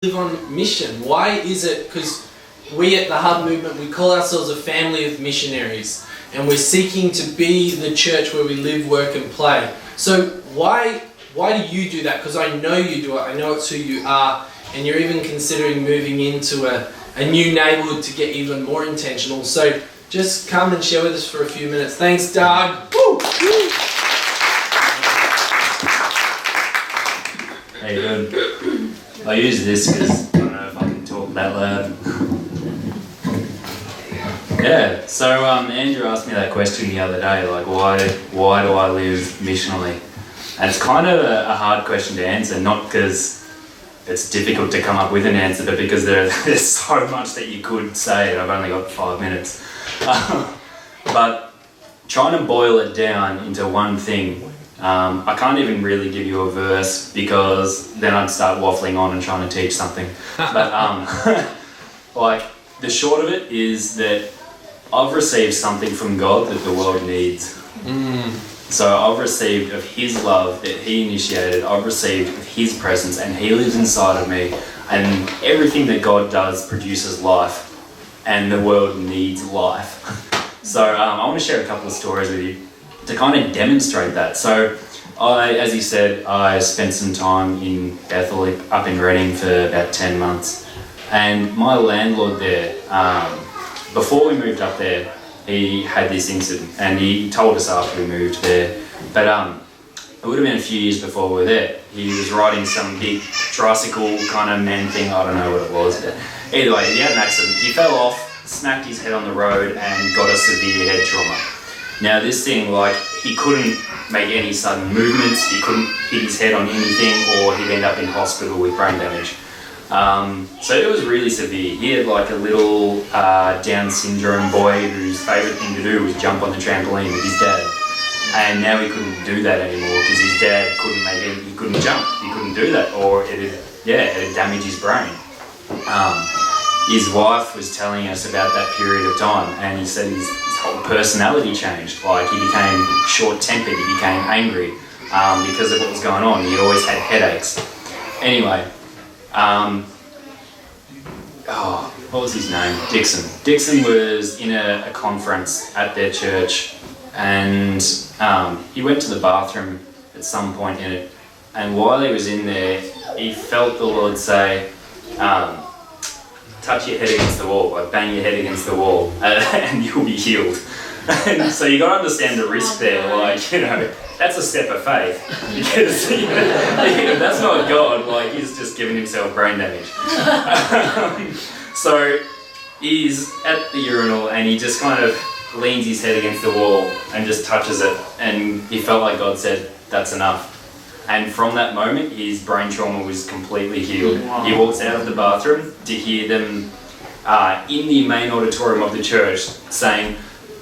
live on mission? Why is it? Because we at the Hub Movement, we call ourselves a family of missionaries, and we're seeking to be the church where we live, work and play. So why do you do that? Because I know you do it, I know it's who you are, and you're even considering moving into a new neighbourhood to get even more intentional. So just come and share with us for a few minutes. Thanks, Doug. Woo! How you doing? I use this because I don't know if I can talk that loud. Yeah, so Andrew asked me that question the other day, like why do I live missionally? And it's kind of a hard question to answer, not because it's difficult to come up with an answer, but because there's so much that you could say, and I've only got 5 minutes. But trying to boil it down into one thing, I can't even really give you a verse because then I'd start waffling on and trying to teach something. But like the short of it is that I've received something from God that the world needs. So I've received of His love that He initiated. I've received of His presence, and He lives inside of me. And everything that God does produces life, and the world needs life. So I want to share a couple of stories with you to kind of demonstrate that. So as you said, I spent some time in Bethel, up in Reading for about 10 months. And my landlord there, before we moved up there, he had this incident, and he told us after we moved there. But it would have been a few years before we were there. He was riding some big tricycle kind of man thing, I don't know what it was. But either way, he had an accident. He fell off, smacked his head on the road, and got a severe head trauma. Now this thing, like, he couldn't make any sudden movements, he couldn't hit his head on anything, or he'd end up in hospital with brain damage. So it was really severe. He had like a little Down syndrome boy whose favourite thing to do was jump on the trampoline with his dad. And now he couldn't do that anymore because his dad he couldn't jump, he couldn't do that, or it had damaged his brain. His wife was telling us about that period of time, and he said his whole personality changed. Like, he became short-tempered, he became angry because of what was going on. He always had headaches. Anyway, what was his name? Dixon. Dixon was in a conference at their church, and he went to the bathroom at some point in it, and while he was in there, he felt the Lord say, touch your head against the wall, like bang your head against the wall, and you'll be healed. And so you got to understand the risk there, like, that's a step of faith, because that's not God, like, he's just given himself brain damage. So he's at the urinal and he just kind of leans his head against the wall and just touches it, and he felt like God said, that's enough. And from that moment, his brain trauma was completely healed. Wow. He walks out of the bathroom to hear them in the main auditorium of the church saying,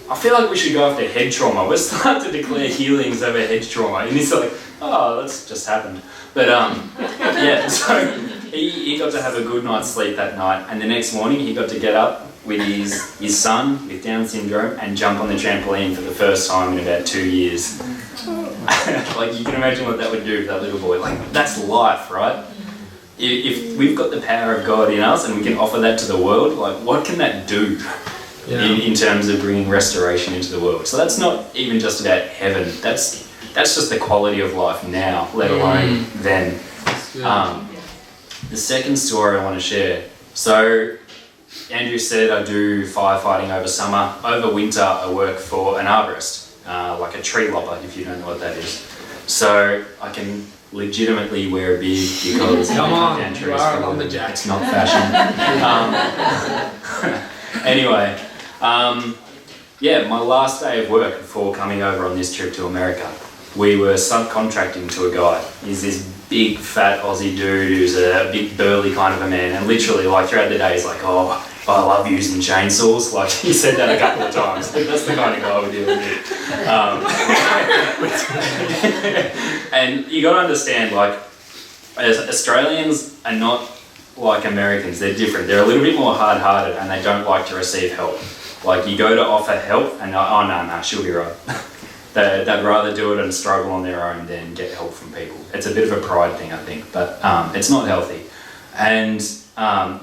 I feel like we should go after head trauma. We're starting to declare healings over head trauma. And he's like, oh, that's just happened. But yeah, so he got to have a good night's sleep that night. And the next morning, he got to get up with his son with Down syndrome and jump on the trampoline for the first time in about 2 years. Like, you can imagine what that would do to that little boy. Like, that's life, right? If we've got the power of God in us and we can offer that to the world, like, what can that do in terms of bringing restoration into the world? So that's not even just about heaven. That's just the quality of life now, let alone then. The second story I want to share. So Andrew said I do firefighting over summer. Over winter, I work for an arborist. Like a tree lopper, if you don't know what that is. So I can legitimately wear a beard because come on, down trees. you are on the jack. It's not fashion. Anyway, my last day of work before coming over on this trip to America, we were subcontracting to a guy. He's this big fat Aussie dude who's a big burly kind of a man, and literally like throughout the day he's like, oh, I love using chainsaws. Like, he said that a couple of times. That's the kind of guy we're dealing with. And you got to understand, like, as Australians are not like Americans. They're different. They're a little bit more hard-hearted, and they don't like to receive help. Like, you go to offer help, and oh no, she'll be right. They'd rather do it and struggle on their own than get help from people. It's a bit of a pride thing, I think, but it's not healthy. And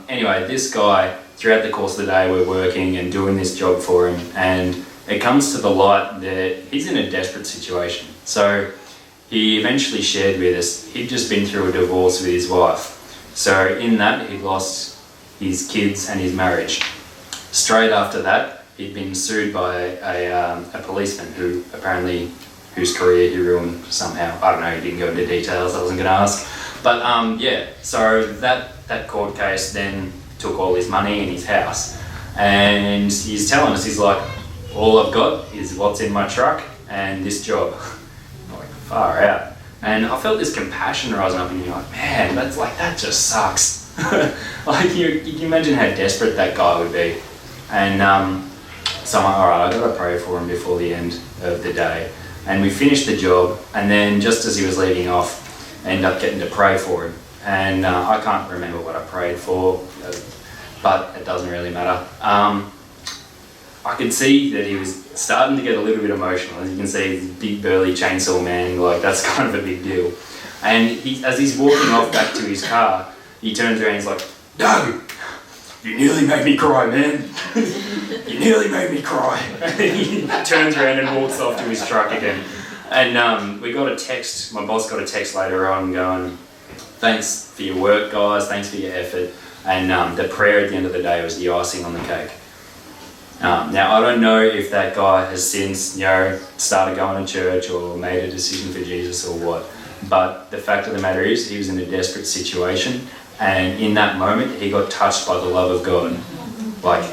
anyway, this guy, throughout the course of the day, we're working and doing this job for him, and it comes to the light that he's in a desperate situation. So he eventually shared with us, he'd just been through a divorce with his wife. So in that, he'd lost his kids and his marriage. Straight after that, he'd been sued by a policeman whose career he ruined somehow. I don't know, he didn't go into details, I wasn't going to ask. But yeah, so that court case then took all his money and his house. And he's telling us, he's like, all I've got is what's in my truck and this job. I'm like, far out. And I felt this compassion rising up in me, like, man, that just sucks. Like, you can imagine how desperate that guy would be. And so I'm like, all right, I've got to pray for him before the end of the day. And we finished the job, and then just as he was leaving off, I ended up getting to pray for him. And I can't remember what I prayed for, but it doesn't really matter. I could see that he was starting to get a little bit emotional. As you can see, he's a big burly chainsaw man, like that's kind of a big deal. And as he's walking off back to his car, he turns around and he's like, "No, you nearly made me cry, man. You nearly made me cry." And he turns around and walks off to his truck again. And we got a text, my boss got a text later on going, "Thanks for your work, guys, thanks for your effort." And the prayer at the end of the day was the icing on the cake. Now, I don't know if that guy has since, started going to church or made a decision for Jesus or what, but the fact of the matter is he was in a desperate situation, and in that moment he got touched by the love of God. Like,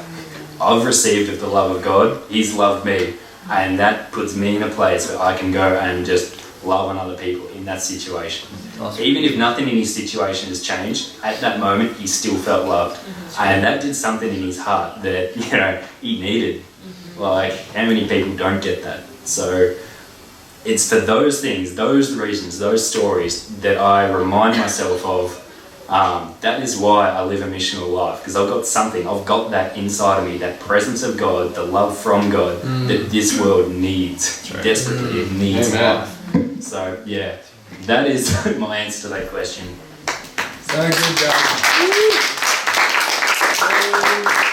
I've received of the love of God, he's loved me, and that puts me in a place where I can go and just love on other people in that situation. Awesome. Even if nothing in his situation has changed, at that moment he still felt loved. And that did something in his heart that, he needed. Like, how many people don't get that? So it's for those things, those reasons, those stories that I remind myself of. That is why I live a missional life, because I've got that inside of me, that presence of God, the love from God that this world needs desperately. It needs life. So yeah, that is my answer to that question. So good, guys.